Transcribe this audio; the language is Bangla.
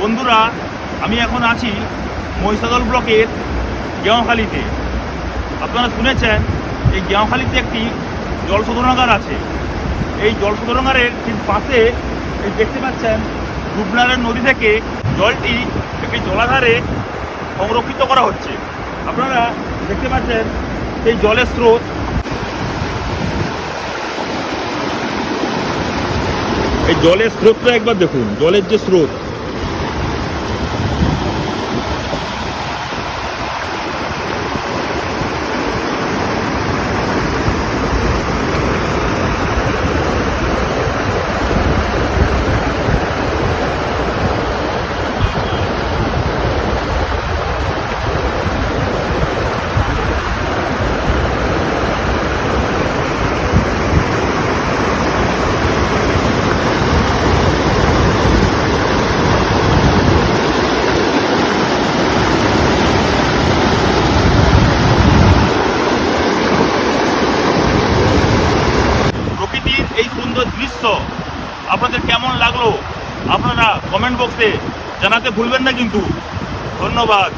বন্ধুরা, আমি এখন আছি মহিষাদল ব্লকের গেঁওখালিতে। আপনারা শুনেছেন এই গেঁওখালিতে একটি জল শোধনাগার আছে। এই জল শোধনাগারের ঠিক পাশে এই দেখতে পাচ্ছেন রূপনারায়ণ নদী থেকে জলটি একটি জলাধারে সংরক্ষিত করা হচ্ছে। আপনারা দেখতে পাচ্ছেন এই জলের স্রোত, এই জলের স্রোতটা একবার দেখুন, জলের যে স্রোত। প্রকৃতির এই সুন্দর দৃশ্য আপনাদের কেমন লাগলো আপনারা কমেন্ট বক্সে জানাতে ভুলবেন না কিন্তু। ধন্যবাদ।